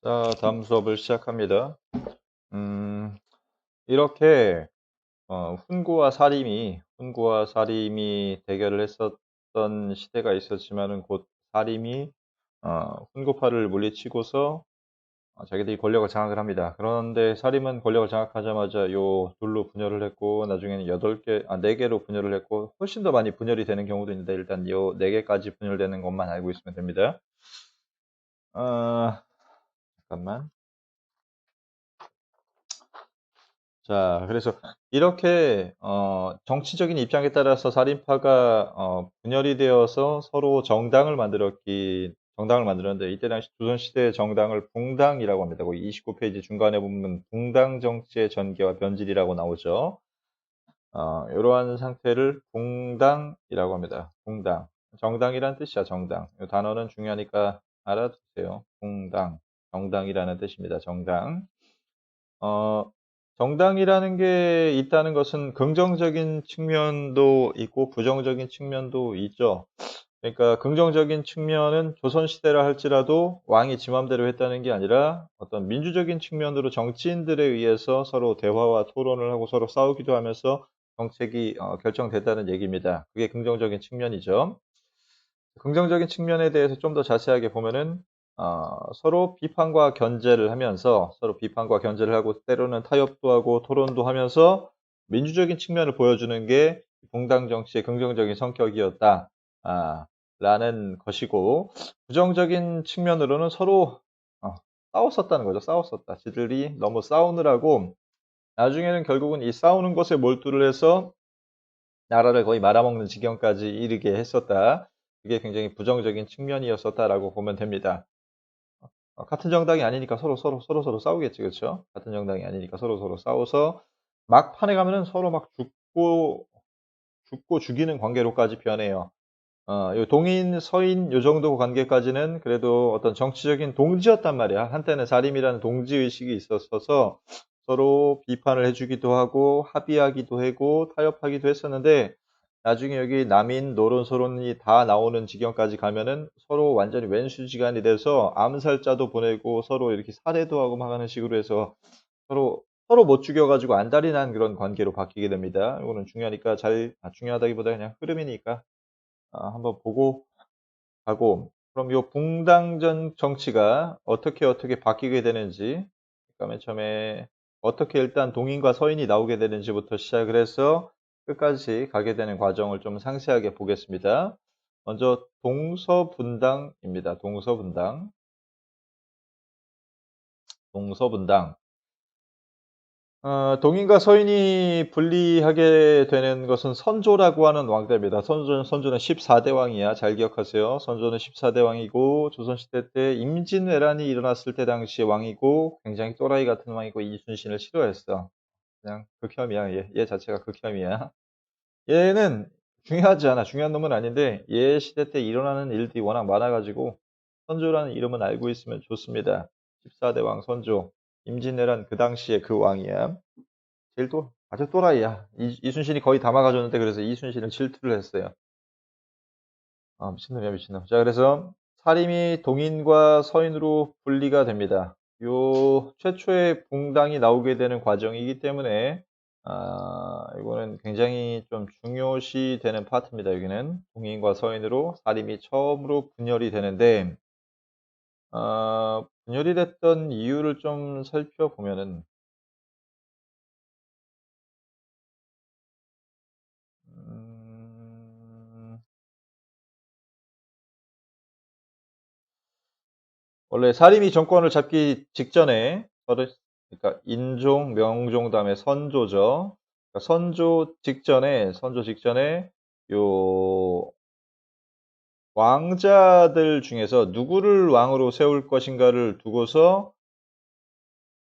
자, 다음 수업을 시작합니다. 음, 이렇게 훈구와 사림이 대결을 했었던 시대가 있었지만은 곧 사림이 훈구파를 물리치고서 자기들이 권력을 장악을 합니다. 그런데 사림은 권력을 장악하자마자 요 둘로 분열을 했고 나중에는 4개로 분열을 했고 훨씬 더 많이 분열이 되는 경우도 있는데 일단 요 4개까지 분열되는 것만 알고 있으면 됩니다. 잠깐만. 자, 그래서 이렇게 정치적인 입장에 따라서 살인파가 분열이 되어서 서로 정당을 만들었는데 이때 당시 조선시대 정당을 붕당이라고 합니다. 거기 29페이지 중간에 보면 붕당 정치의 전개와 변질이라고 나오죠. 이러한 상태를 붕당이라고 합니다. 붕당. 정당이란 뜻이야, 정당. 이 단어는 중요하니까 알아두세요. 붕당. 정당이라는 뜻입니다. 정당. 어, 정당이라는 게 있다는 것은 긍정적인 측면도 있고 부정적인 측면도 있죠. 그러니까 긍정적인 측면은 조선시대라 할지라도 왕이 지 맘대로 했다는 게 아니라 어떤 민주적인 측면으로 정치인들에 의해서 서로 대화와 토론을 하고 서로 싸우기도 하면서 정책이 결정됐다는 얘기입니다. 그게 긍정적인 측면이죠. 긍정적인 측면에 대해서 좀 더 자세하게 보면은 서로 비판과 견제를 하고 때로는 타협도 하고 토론도 하면서 민주적인 측면을 보여주는 게 봉당 정치의 긍정적인 성격이었다. 라는 것이고 부정적인 측면으로는 서로 싸웠었다는 거죠. 싸웠었다. 지들이 너무 싸우느라고 나중에는 결국은 이 싸우는 것에 몰두를 해서 나라를 거의 말아먹는 지경까지 이르게 했었다. 그게 굉장히 부정적인 측면이었었다라고 보면 됩니다. 같은 정당이 아니니까 서로 싸우겠지, 그렇죠? 같은 정당이 아니니까 서로 싸워서 막판에 가면은 서로 막 죽고 죽이는 관계로까지 변해요. 요 동인, 서인 요 정도 관계까지는 그래도 어떤 정치적인 동지였단 말이야. 한때는 사림이라는 동지 의식이 있었어서 서로 비판을 해주기도 하고 합의하기도 하고 타협하기도 했었는데 나중에 여기 남인, 노론소론이 다 나오는 지경까지 가면은 서로 완전히 왼수지간이 돼서 암살자도 보내고 서로 이렇게 살해도 하고 막 하는 식으로 해서 서로 못 죽여가지고 안달이 난 그런 관계로 바뀌게 됩니다. 이거는 중요하니까 중요하다기보다 그냥 흐름이니까 한번 보고 가고 그럼 요 붕당전 정치가 어떻게 바뀌게 되는지 그러니까 맨 처음에 어떻게 일단 동인과 서인이 나오게 되는지부터 시작을 해서 끝까지 가게 되는 과정을 좀 상세하게 보겠습니다. 먼저 동서분당입니다. 동서분당. 동인과 서인이 분리하게 되는 것은 선조라고 하는 왕대입니다. 선조는 14대 왕이야. 잘 기억하세요. 선조는 14대 왕이고, 조선시대 때 임진왜란이 일어났을 때 당시의 왕이고, 굉장히 또라이 같은 왕이고, 이순신을 싫어했어. 그냥 극혐이야. 얘 자체가 극혐이야. 얘는 중요하지 않아. 중요한 놈은 아닌데, 얘 시대 때 일어나는 일들이 워낙 많아가지고, 선조라는 이름은 알고 있으면 좋습니다. 14대 왕 선조. 임진왜란 그 당시에 그 왕이야. 아주 또라이야. 이순신이 거의 다 막아줬는데 그래서 이순신을 질투를 했어요. 미친놈이야, 미친놈. 자, 그래서 사림이 동인과 서인으로 분리가 됩니다. 요 최초의 붕당이 나오게 되는 과정이기 때문에 이거는 굉장히 좀 중요시 되는 파트입니다. 여기는 동인과 서인으로 사림이 처음으로 분열이 되는데 분열이 됐던 이유를 좀 살펴보면은 음, 원래 사림이 정권을 잡기 직전에 그러니까 인종, 명종 다음에 선조죠. 그러니까 선조 직전에 요 왕자들 중에서 누구를 왕으로 세울 것인가를 두고서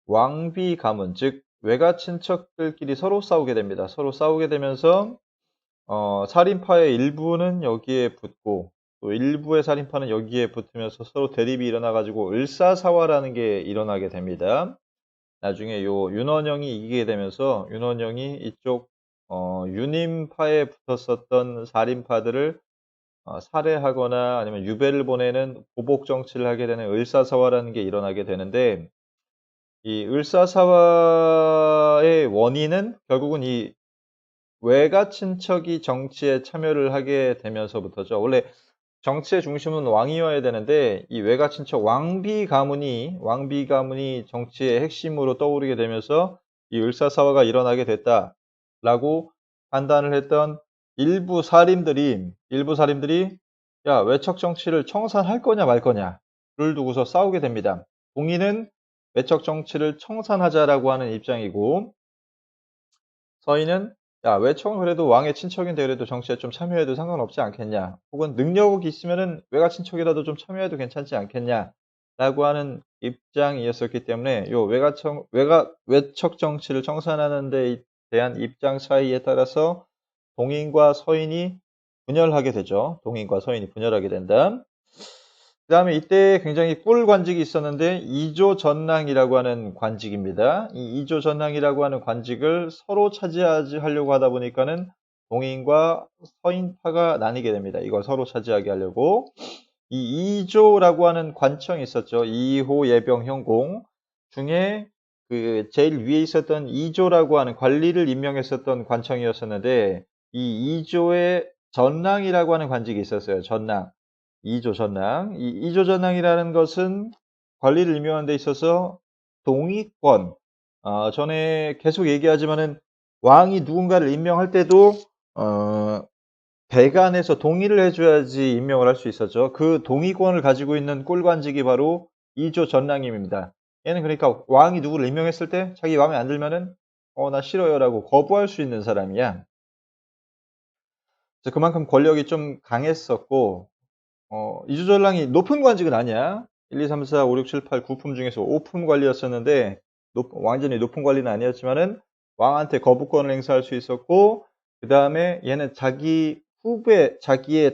왕비 가문, 즉 외가 친척들끼리 서로 싸우게 됩니다. 서로 싸우게 되면서 살인파의 일부는 여기에 붙고 또 일부의 살인파는 여기에 붙으면서 서로 대립이 일어나가지고 을사사화라는 게 일어나게 됩니다. 나중에 요 윤원영이 이기게 되면서 윤원영이 이쪽 윤임파에 붙었었던 살인파들을 살해하거나 아니면 유배를 보내는 보복 정치를 하게 되는 을사사화라는 게 일어나게 되는데, 이 을사사화의 원인은 결국은 이 외가 친척이 정치에 참여를 하게 되면서부터죠. 원래 정치의 중심은 왕이어야 되는데 이 외가 친척 왕비 가문이 정치의 핵심으로 떠오르게 되면서 이 을사사화가 일어나게 됐다라고 판단을 했던 일부 사림들이 야, 외척 정치를 청산할 거냐 말 거냐를 두고서 싸우게 됩니다. 동의는 외척 정치를 청산하자라고 하는 입장이고, 서인은 야, 외척은 그래도 왕의 친척인데 그래도 정치에 좀 참여해도 상관없지 않겠냐, 혹은 능력이 있으면은 외가 친척이라도 좀 참여해도 괜찮지 않겠냐라고 하는 입장이었었기 때문에 요 외척 정치를 청산하는 데 대한 입장 차이에 따라서 동인과 서인이 분열하게 되죠. 동인과 서인이 분열하게 된다. 그 다음에 이때 굉장히 꿀 관직이 있었는데 이조전랑이라고 하는 관직입니다. 이 이조전랑이라고 하는 관직을 서로 차지하려고 하다 보니까는 동인과 서인파가 나뉘게 됩니다. 이걸 서로 차지하게 하려고. 이 이조라고 하는 관청이 있었죠. 이호, 예병, 현공 중에 그 제일 위에 있었던 이조라고 하는 관리를 임명했었던 관청이었었는데, 이 이조의 전랑이라고 하는 관직이 있었어요. 전랑. 2조 전랑. 이 2조 전랑이라는 것은 관리를 임명하는 데 있어서 동의권, 전에 계속 얘기하지만은 왕이 누군가를 임명할 때도 대간에서 동의를 해줘야지 임명을 할 수 있었죠. 그 동의권을 가지고 있는 꿀관직이 바로 2조 전랑임입니다. 얘는 그러니까 왕이 누구를 임명했을 때 자기 마음에 안 들면은 나 싫어요라고 거부할 수 있는 사람이야. 그래서 그만큼 권력이 좀 강했었고, 이주전랑이 높은 관직은 아니야. 1, 2, 3, 4, 5, 6, 7, 8, 9품 중에서 5품 관리였었는데, 완전히 높은 관리는 아니었지만은, 왕한테 거부권을 행사할 수 있었고, 그 다음에 얘는 자기의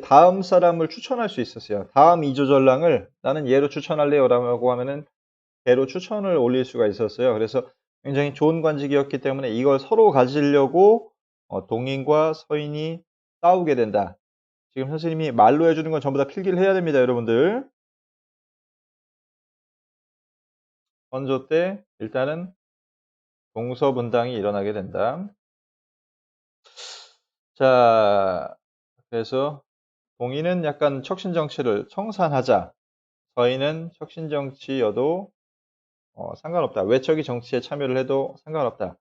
다음 사람을 추천할 수 있었어요. 다음 이조전랑을 나는 얘로 추천할래요 라고 하면은, 걔로 추천을 올릴 수가 있었어요. 그래서 굉장히 좋은 관직이었기 때문에 이걸 서로 가지려고 동인과 서인이 싸우게 된다. 지금 선생님이 말로 해주는 건 전부 다 필기를 해야 됩니다, 여러분들. 선조 때 일단은 동서분당이 일어나게 된다. 자, 그래서 동인은 약간 척신정치를 청산하자. 서인은 척신정치여도 상관없다. 외척이 정치에 참여를 해도 상관없다.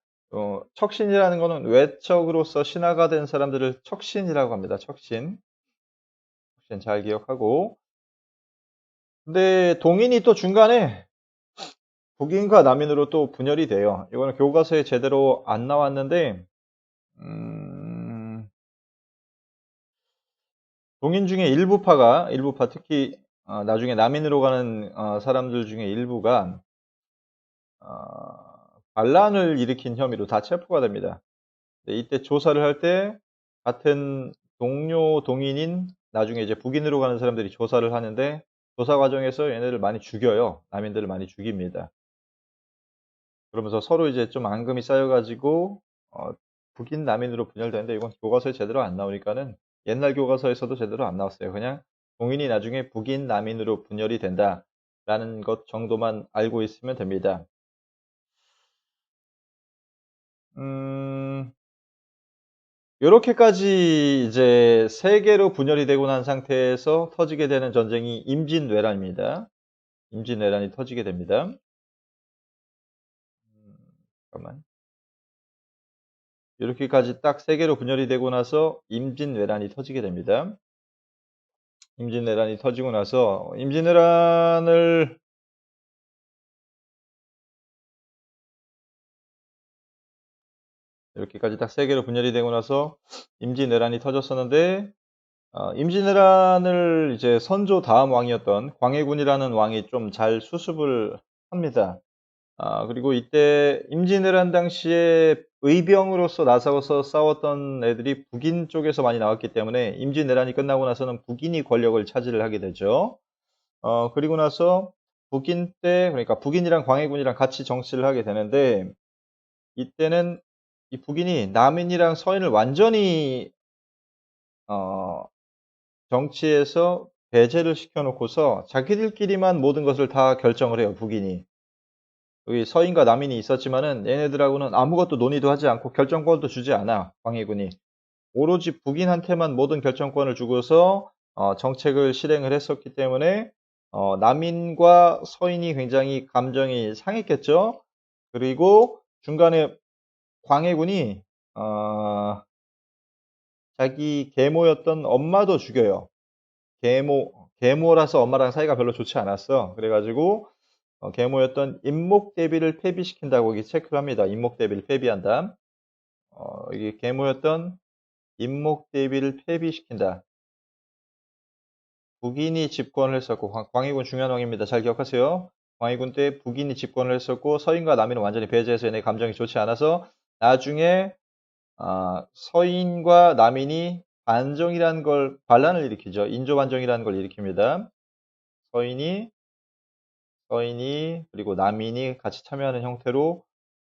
척신이라는 거는 외척으로서 신하가 된 사람들을 척신이라고 합니다. 척신. 척신 잘 기억하고. 근데 동인이 또 중간에 북인과 남인으로 또 분열이 돼요. 이거는 교과서에 제대로 안 나왔는데, 동인 중에 일부파 특히 나중에 남인으로 가는 사람들 중에 일부가 반란을 일으킨 혐의로 다 체포가 됩니다. 이때 조사를 할 때 같은 동료 동인인 나중에 이제 북인으로 가는 사람들이 조사를 하는데, 조사 과정에서 얘네를 많이 죽여요. 남인들을 많이 죽입니다. 그러면서 서로 이제 좀 앙금이 쌓여가지고 북인 남인으로 분열되는데, 이건 교과서에 제대로 안 나오니까는, 옛날 교과서에서도 제대로 안 나왔어요. 그냥 동인이 나중에 북인 남인으로 분열이 된다라는 것 정도만 알고 있으면 됩니다. 이렇게까지 이제 세 개로 분열이 되고 난 상태에서 터지게 되는 전쟁이 임진왜란입니다. 임진왜란이 터지게 됩니다. 잠깐만. 이렇게까지 딱 세 개로 분열이 되고 나서 임진왜란이 터지게 됩니다. 임진왜란이 터지고 나서 임진왜란을 이렇게까지 딱 세 개로 분열이 되고 나서 임진왜란이 터졌었는데, 임진왜란을 이제 선조 다음 왕이었던 광해군이라는 왕이 좀 잘 수습을 합니다. 그리고 이때 임진왜란 당시에 의병으로서 나서서 싸웠던 애들이 북인 쪽에서 많이 나왔기 때문에 임진왜란이 끝나고 나서는 북인이 권력을 차지를 하게 되죠. 그리고 나서 그러니까 북인이랑 광해군이랑 같이 정치를 하게 되는데, 이때는 이 북인이 남인이랑 서인을 완전히 정치에서 배제를 시켜놓고서 자기들끼리만 모든 것을 다 결정을 해요, 북인이. 여기 서인과 남인이 있었지만은 얘네들하고는 아무것도 논의도 하지 않고 결정권도 주지 않아, 광해군이. 오로지 북인한테만 모든 결정권을 주고서 정책을 실행을 했었기 때문에 남인과 서인이 굉장히 감정이 상했겠죠. 그리고 중간에 광해군이 어, 자기 계모였던 엄마도 죽여요. 계모라서 엄마랑 사이가 별로 좋지 않았어. 그래가지고 계모였던 임목대비를 폐비시킨다고 여기 체크를 합니다. 임목대비를 폐비한다. 이게 계모였던 임목대비를 폐비시킨다. 북인이 집권을 했었고 광해군 중요한 왕입니다. 잘 기억하세요. 광해군 때 북인이 집권을 했었고 서인과 남인은 완전히 배제해서 얘네 감정이 좋지 않아서 나중에 서인과 남인이 반정이라는 걸 반란을 일으키죠. 인조반정이라는 걸 일으킵니다. 서인이 그리고 남인이 같이 참여하는 형태로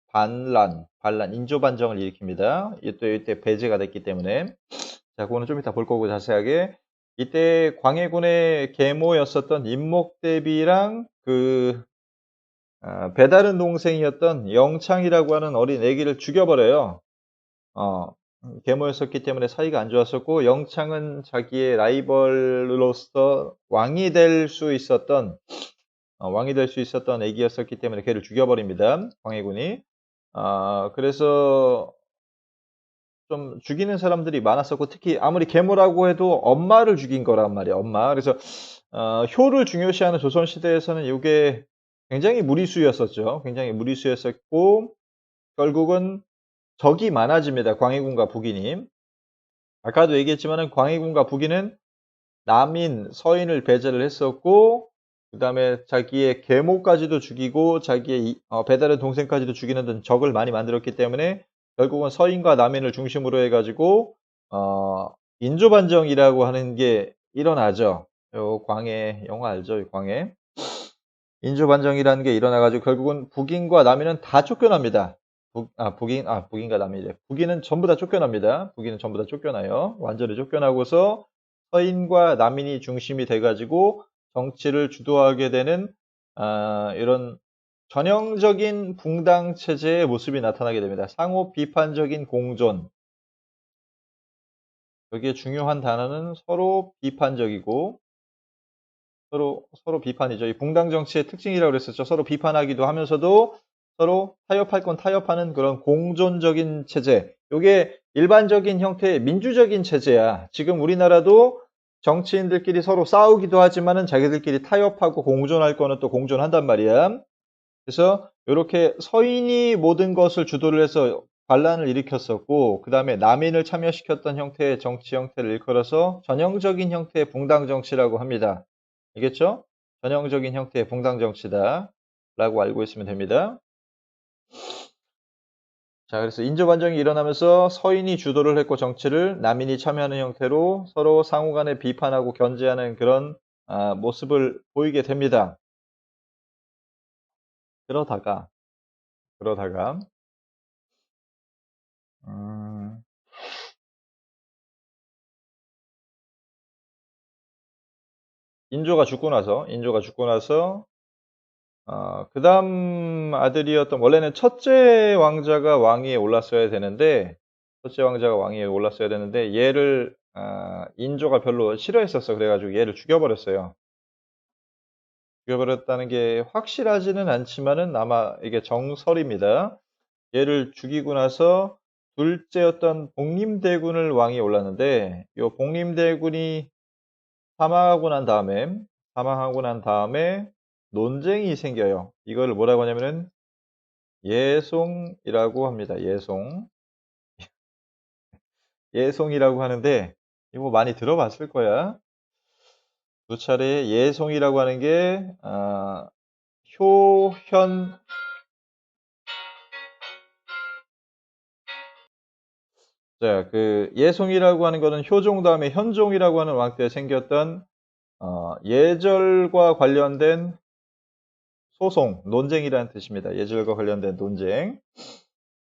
반란, 인조반정을 일으킵니다. 이때 배제가 됐기 때문에. 자, 그거는 좀 이따 볼 거고 자세하게. 이때 광해군의 계모였었던 임목대비랑 배다른 동생이었던 영창이라고 하는 어린 애기를 죽여버려요. 어, 계모였었기 때문에 사이가 안 좋았었고, 영창은 자기의 라이벌로서 왕이 될 수 있었던 애기였었기 때문에 걔를 죽여버립니다. 광해군이. 그래서 좀 죽이는 사람들이 많았었고, 특히 아무리 계모라고 해도 엄마를 죽인 거란 말이야, 엄마. 그래서 효를 중요시하는 조선시대에서는 이게 굉장히 무리수였었죠. 굉장히 무리수였었고, 결국은 적이 많아집니다. 광해군과 북인이. 아까도 얘기했지만은 광해군과 북인은 남인, 서인을 배제를 했었고, 그 다음에 자기의 계모까지도 죽이고, 자기의 배다른 동생까지도 죽이는 등 적을 많이 만들었기 때문에, 결국은 서인과 남인을 중심으로 해가지고, 인조반정이라고 하는 게 일어나죠. 요 광해, 영화 알죠? 이 광해. 인조반정이라는 게 일어나가지고, 결국은 북인과 남인은 다 쫓겨납니다. 북인과 남인이래. 북인은 전부 다 쫓겨납니다. 북인은 전부 다 쫓겨나요. 완전히 쫓겨나고서 서인과 남인이 중심이 돼가지고 정치를 주도하게 되는 이런 전형적인 붕당 체제의 모습이 나타나게 됩니다. 상호 비판적인 공존. 여기에 중요한 단어는 서로 비판적이고 서로 비판이죠. 이 붕당 정치의 특징이라고 그랬었죠. 서로 비판하기도 하면서도 서로 타협할 건 타협하는 그런 공존적인 체제. 이게 일반적인 형태의 민주적인 체제야. 지금 우리나라도 정치인들끼리 서로 싸우기도 하지만은 자기들끼리 타협하고 공존할 거는 또 공존한단 말이야. 그래서 이렇게 서인이 모든 것을 주도를 해서 반란을 일으켰었고, 그 다음에 남인을 참여시켰던 형태의 정치 형태를 일컬어서 전형적인 형태의 붕당 정치라고 합니다. 알겠죠? 전형적인 형태의 붕당 정치다 라고 알고 있으면 됩니다. 자, 그래서 인조반정이 일어나면서 서인이 주도를 했고 정치를 남인이 참여하는 형태로 서로 상호간에 비판하고 견제하는 그런 모습을 보이게 됩니다. 그러다가 음, 인조가 죽고 나서 그 다음 아들이었던, 원래는 첫째 왕자가 왕위에 올랐어야 되는데, 얘를, 인조가 별로 싫어했었어. 그래가지고 얘를 죽여버렸어요. 죽여버렸다는 게 확실하지는 않지만은 아마 이게 정설입니다. 얘를 죽이고 나서 둘째였던 복림대군을 왕위에 올랐는데, 이 복림대군이 사망하고 난 다음에 논쟁이 생겨요. 이걸 뭐라고 하냐면은 예송이라고 합니다. 예송이라고 하는데 이거 많이 들어봤을 거야. 두 차례 예송이라고 하는 게 효현 자, 그 예송이라고 하는 거는 효종 다음에 현종이라고 하는 왕 때 생겼던 예절과 관련된 논쟁이라는 뜻입니다. 예절과 관련된 논쟁.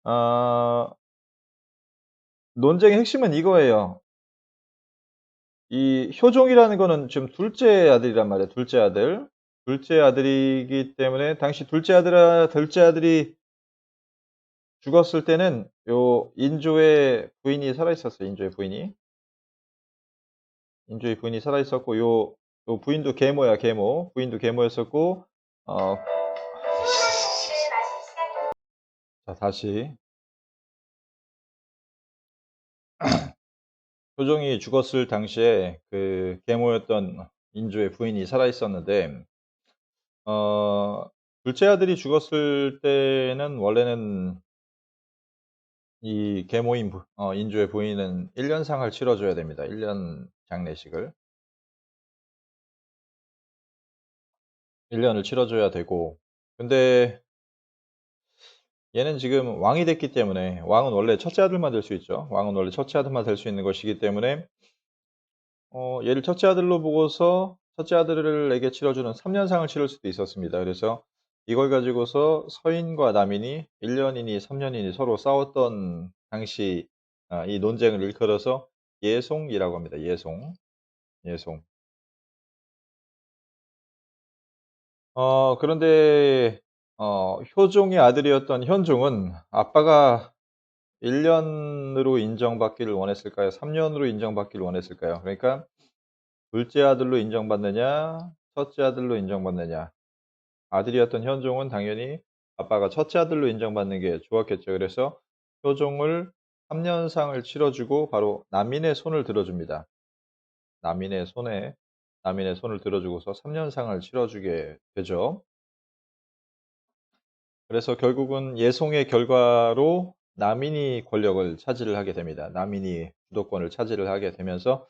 어, 논쟁의 핵심은 이거예요. 이 효종이라는 거는 지금 둘째 아들이란 말이에요. 둘째 아들. 둘째 아들이기 때문에 당시 둘째 아들이 죽었을 때는 요 인조의 부인이 살아 있었어요. 인조의 부인이 살아 있었고 요 부인도 계모야, 계모. 부인도 계모였었고 어 자, 다시 효종이 죽었을 당시에 그 계모였던 인조의 부인이 살아 있었는데 어 둘째 아들이 죽었을 때는 원래는 이 계모인 인조의 부인은 1년 상을 치러 줘야 됩니다. 1년 장례식을. 1 년을 치러 줘야 되고 근데 얘는 지금 왕이 됐기 때문에 왕은 원래 첫째 아들만 될 수 있죠. 왕은 원래 첫째 아들만 될 수 있는 것이기 때문에 얘를 첫째 아들로 보고서 첫째 아들에게 치러주는 3 년상을 치를 수도 있었습니다. 그래서 이걸 가지고서 서인과 남인이 1 년이니 3 년이니 서로 싸웠던 당시 이 논쟁을 일컬어서 예송이라고 합니다. 예송. 예송. 그런데 효종의 아들이었던 현종은 아빠가 1 년으로 인정받기를 원했을까요? 3 년으로 인정받기를 원했을까요? 그러니까 둘째 아들로 인정받느냐 첫째 아들로 인정받느냐. 아들이었던 현종은 당연히 아빠가 첫째 아들로 인정받는 게 좋았겠죠. 그래서 효종을 3 년상을 치러 주고 바로 남인의 손을 들어 줍니다. 남인의 손에 남인의 손을 들어 주고서 3 년상을 치러 주게 되죠. 그래서 결국은 예송의 결과로 남인이 권력을 차지를 하게 됩니다. 남인이 주도권을 차지를 하게 되면서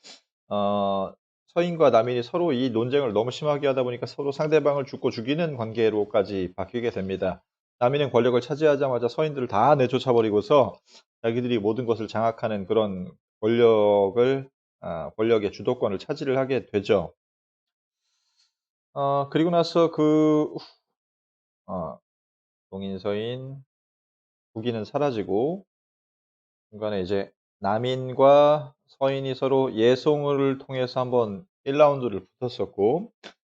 어 서인과 남인이 서로 이 논쟁을 너무 심하게 하다 보니까 서로 상대방을 죽고 죽이는 관계로까지 바뀌게 됩니다. 남인은 권력을 차지하자마자 서인들을 다 내쫓아 버리고서 자기들이 모든 것을 장악하는 그런 권력을 권력의 주도권을 차지를 하게 되죠. 그리고 나서 그 어 동인, 서인, 국인은 사라지고 중간에 이제 남인과 서인이 서로 예송을 통해서 한번 1 라운드를 붙었었고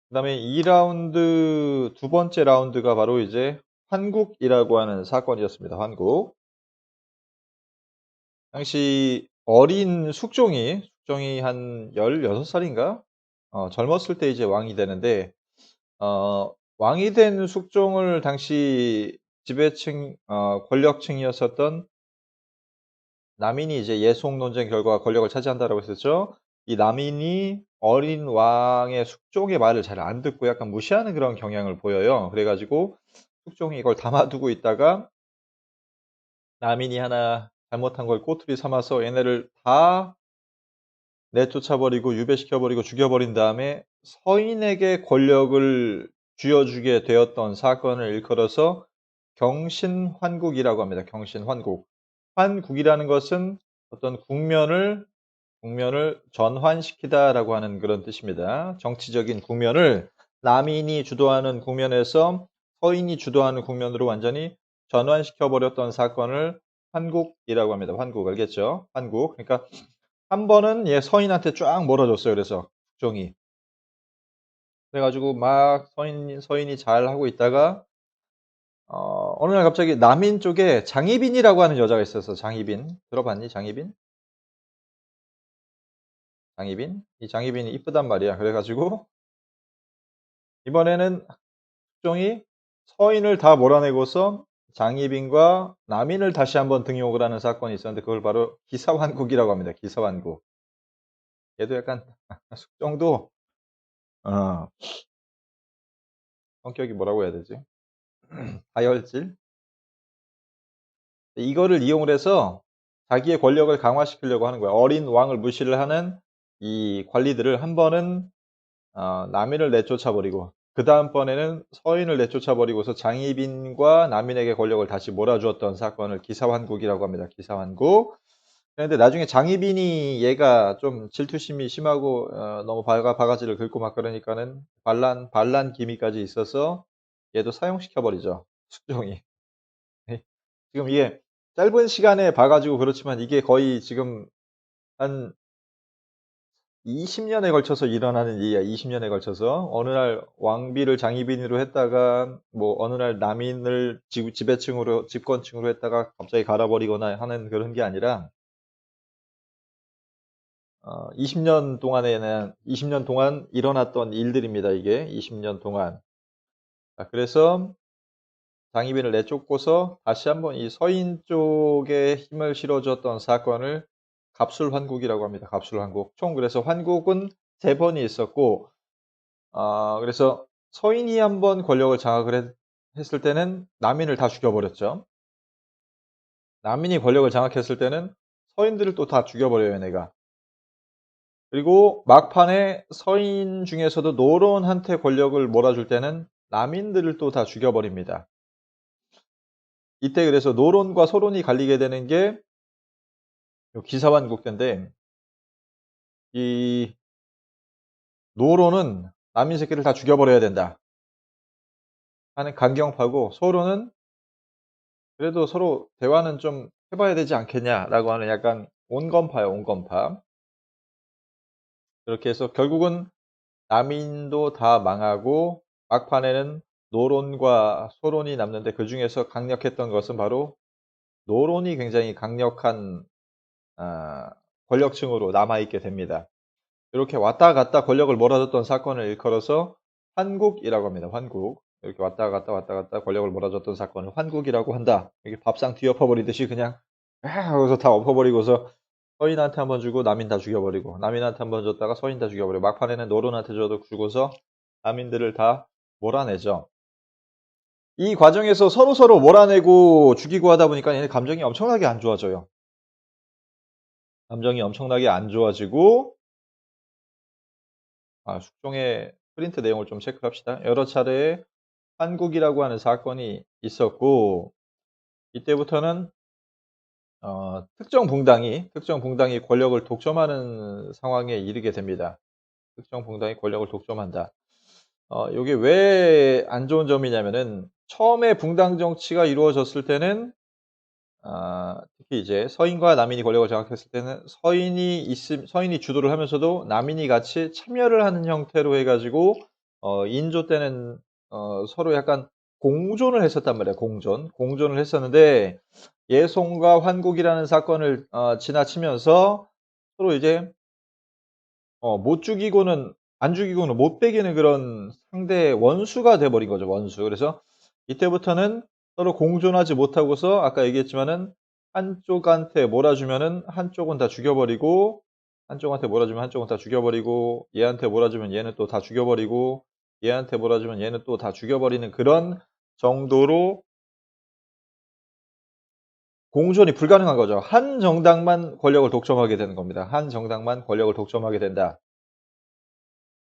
그다음에 2 라운드 두 번째 라운드가 바로 이제 환국이라고 하는 사건이었습니다. 환국. 당시 어린 숙종이 한 16 살인가? 젊었을 때 이제 왕이 되는데 왕이 된 숙종을 당시 지배층 권력층이었었던 남인이 이제 예송 논쟁 결과 권력을 차지한다라고 했었죠. 이 남인이 어린 왕의 숙종의 말을 잘 안 듣고 약간 무시하는 그런 경향을 보여요. 그래 가지고 숙종이 이걸 담아두고 있다가 남인이 하나 잘못한 걸 꼬투리 삼아서 얘네를 다 내쫓아 버리고 유배시켜 버리고 죽여 버린 다음에 서인에게 권력을 쥐어주게 되었던 사건을 일컬어서 경신환국이라고 합니다. 경신환국. 환국이라는 것은 어떤 국면을 전환시키다라고 하는 그런 뜻입니다. 정치적인 국면을 남인이 주도하는 국면에서 서인이 주도하는 국면으로 완전히 전환시켜 버렸던 사건을 환국이라고 합니다. 환국 알겠죠? 환국. 그러니까 한 번은 서인한테 쫙 몰아줬어요. 그래서 국정이. 그래 가지고 막 서인이 잘하고 있다가 어느 날 갑자기 남인 쪽에 장희빈이라고 하는 여자가 있었어. 장희빈. 들어봤니? 장희빈? 장희빈? 이 장희빈이 이쁘단 말이야. 그래 가지고 이번에는 국정이 서인을 다 몰아내고서 장희빈과 남인을 다시 한번 등용을 하는 사건이 있었는데 그걸 바로 기사환국이라고 합니다. 기사환국. 얘도 약간 숙종도 어 성격이 뭐라고 해야 되지? 다혈질? 이거를 이용을 해서 자기의 권력을 강화시키려고 하는 거야. 어린 왕을 무시를 하는 이 관리들을 한 번은 남인을 내쫓아 버리고 그다음번에는 서인을 내쫓아 버리고서 장희빈과 남인에게 권력을 다시 몰아주었던 사건을 기사환국이라고 합니다. 기사환국. 그런데 나중에 장희빈이 얘가 좀 질투심이 심하고 너무 바가지를 긁고 막 그러니까는 반란 기미까지 있어서 얘도 사형시켜 버리죠, 숙종이. 지금 이게 짧은 시간에 봐 가지고 그렇지만 이게 거의 지금 한 20년에 걸쳐서 일어나는 일이야. 20년에 걸쳐서 어느 날 왕비를 장희빈으로 했다가 뭐 어느 날 남인을 지배층으로 집권층으로 했다가 갑자기 갈아버리거나 하는 그런 게 아니라 20년 동안에는 20년 동안 일어났던 일들입니다. 이게 20년 동안. 자, 그래서 장희빈을 내쫓고서 다시 한번 이 서인 쪽에 힘을 실어줬던 사건을 갑술환국이라고 합니다. 갑술환국. 총 그래서 환국은 3번이 있었고, 그래서 서인이 한번 권력을 장악을 했을 때는 남인을 다 죽여버렸죠. 남인이 권력을 장악했을 때는 서인들을 또 다 죽여버려요, 얘네가. 그리고 막판에 서인 중에서도 노론한테 권력을 몰아줄 때는 남인들을 또 다 죽여버립니다. 이때 그래서 노론과 소론이 갈리게 되는 게 기사환국 때인데, 이 노론은 남인 새끼를 다 죽여버려야 된다 하는 강경파고, 소론은 그래도 서로 대화는 좀 해봐야 되지 않겠냐라고 하는 약간 온건파예요, 온건파. 그렇게 해서 결국은 남인도 다 망하고 막판에는 노론과 소론이 남는데, 그 중에서 강력했던 것은 바로 노론이 굉장히 강력한 권력층으로 남아있게 됩니다. 이렇게 왔다 갔다 권력을 몰아줬던 사건을 일컬어서 환국이라고 합니다. 환국. 이렇게 왔다 갔다 권력을 몰아줬던 사건을 환국이라고 한다. 이게 밥상 뒤엎어버리듯이 그냥 하고서 다 엎어버리고서 서인한테 한번 주고 남인 다 죽여버리고, 남인한테 한번 줬다가 서인 다 죽여버리고, 막판에는 노론한테 줘도 주고서 남인들을 다 몰아내죠. 이 과정에서 서로서로 몰아내고 죽이고 하다 보니까 얘네 감정이 엄청나게 안 좋아져요. 감정이 엄청나게 안 좋아지고, 숙종의 프린트 내용을 좀 체크합시다. 여러 차례 한국이라고 하는 사건이 있었고, 이때부터는 특정 붕당이 권력을 독점하는 상황에 이르게 됩니다. 특정 붕당이 권력을 독점한다. 요게 왜 안 좋은 점이냐면은, 처음에 붕당 정치가 이루어졌을 때는 특히 이제 서인과 남인이 권력을 장악했을 때는 서인이 주도를 하면서도 남인이 같이 참여를 하는 형태로 해가지고 인조 때는 서로 약간 공존을 했었단 말이에요. 공존을 했었는데, 예송과 환국이라는 사건을 지나치면서 서로 이제 못 죽이고는 안 죽이고는 못 베기는 그런 상대의 원수가 돼 버린 거죠, 원수. 그래서 이때부터는 서로 공존하지 못하고서 아까 얘기했지만은 한쪽한테 몰아주면은 한쪽은 다 죽여버리고, 한쪽한테 몰아주면 한쪽은 다 죽여버리고, 얘한테 몰아주면 얘는 또 다 죽여버리고, 얘한테 몰아주면 얘는 또 다 죽여버리는 그런 정도로 공존이 불가능한 거죠. 한 정당만 권력을 독점하게 되는 겁니다. 한 정당만 권력을 독점하게 된다.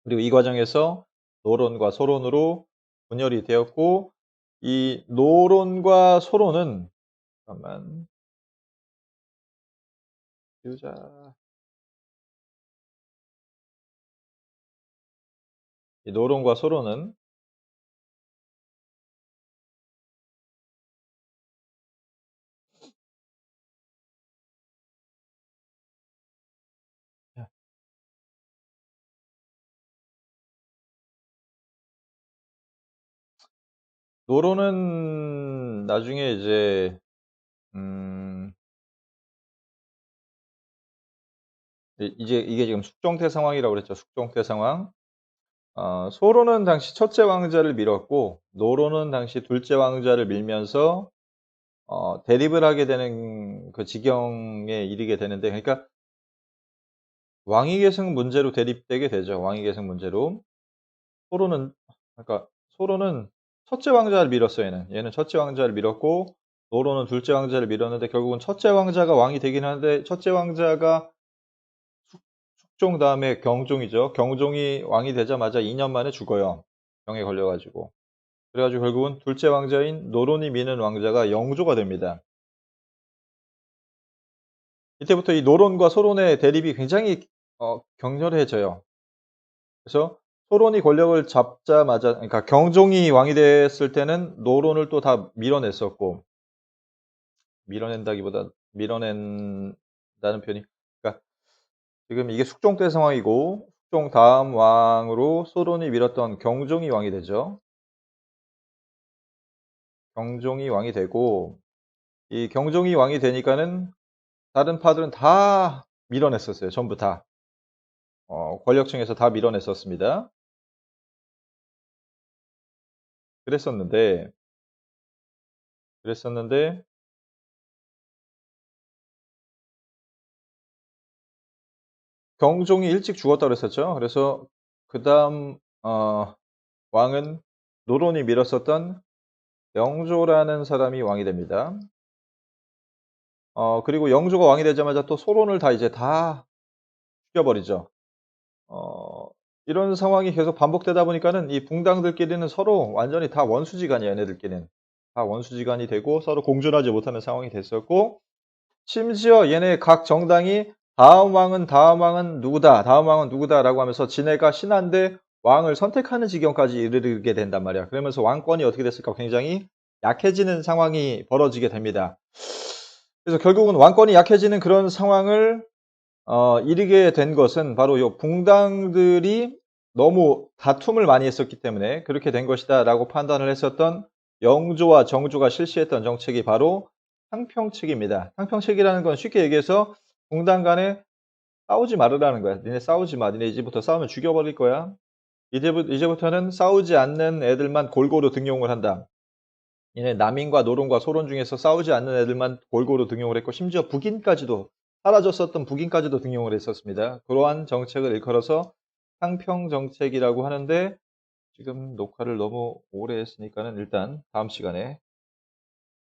그리고 이 과정에서 노론과 소론으로 분열이 되었고, 이 노론과 소론은 잠깐만 비우자. 이 노론과 소론은 노론은 나중에 이제 이제 이게 지금 숙종태 상황이라고 그랬죠. 숙종태 상황. 소론은 당시 첫째 왕자를 밀었고, 노론은 당시 둘째 왕자를 밀면서 대립을 하게 되는 그 지경에 이르게 되는데, 그러니까 왕위계승 문제로 대립되게 되죠. 왕위계승 문제로. 소론은 그러니까 소론은 첫째 왕자를 밀었어요. 얘는 첫째 왕자를 밀었고, 노론은 둘째 왕자를 밀었는데, 결국은 첫째 왕자가 왕이 되긴 하는데, 첫째 왕자가 숙종 다음에 경종이죠. 경종이 왕이 되자마자 2년 만에 죽어요. 병에 걸려가지고. 그래가지고 결국은 둘째 왕자인 노론이 미는 왕자가 영조가 됩니다. 이때부터 이 노론과 소론의 대립이 굉장히 격렬해져요. 그래서 소론이 권력을 잡자마자, 그러니까 경종이 왕이 됐을 때는 노론을 또 다 밀어냈었고, 밀어낸다기보다 밀어낸다는 표현이, 그러니까 지금 이게 숙종 때 상황이고 숙종 다음 왕으로 소론이 밀었던 경종이 왕이 되죠. 경종이 왕이 되고 이 경종이 왕이 되니까는 다른 파들은 다 밀어냈었어요. 전부 다. 권력층에서 다 밀어냈었습니다. 그랬었는데 그랬었는데 경종이 일찍 죽었다 그랬었죠. 그래서 그다음 왕은 노론이 밀었었던 영조라는 사람이 왕이 됩니다. 그리고 영조가 왕이 되자마자 또 소론을 다 이제 다 죽여버리죠. 어 이런 상황이 계속 반복되다 보니까는 이 붕당들끼리는 서로 완전히 다 원수지간이에요, 얘네들끼리는. 다 원수지간이 되고 서로 공존하지 못하는 상황이 됐었고 심지어 얘네 각 정당이 다음 왕은 누구다, 다음 왕은 누구다라고 하면서 지네가 신한데 왕을 선택하는 지경까지 이르게 된단 말이야. 그러면서 왕권이 어떻게 됐을까? 굉장히 약해지는 상황이 벌어지게 됩니다. 그래서 결국은 왕권이 약해지는 그런 상황을 이르게 된 것은 바로 요 붕당들이 너무 다툼을 많이 했었기 때문에 그렇게 된 것이다라고 판단을 했었던 영조와 정조가 실시했던 정책이 바로 상평책입니다. 상평책이라는 건 쉽게 얘기해서 붕당 간에 싸우지 말으라는 거야. 니네 싸우지 마. 니네 이제부터 싸우면 죽여버릴 거야. 이제부터는 싸우지 않는 애들만 골고루 등용을 한다. 얘네 남인과 노론과 소론 중에서 싸우지 않는 애들만 골고루 등용을 했고 심지어 북인까지도 사라졌었던 북인까지도 등용을 했었습니다. 그러한 정책을 일컬어서 상평 정책이라고 하는데 지금 녹화를 너무 오래 했으니까는 일단 다음 시간에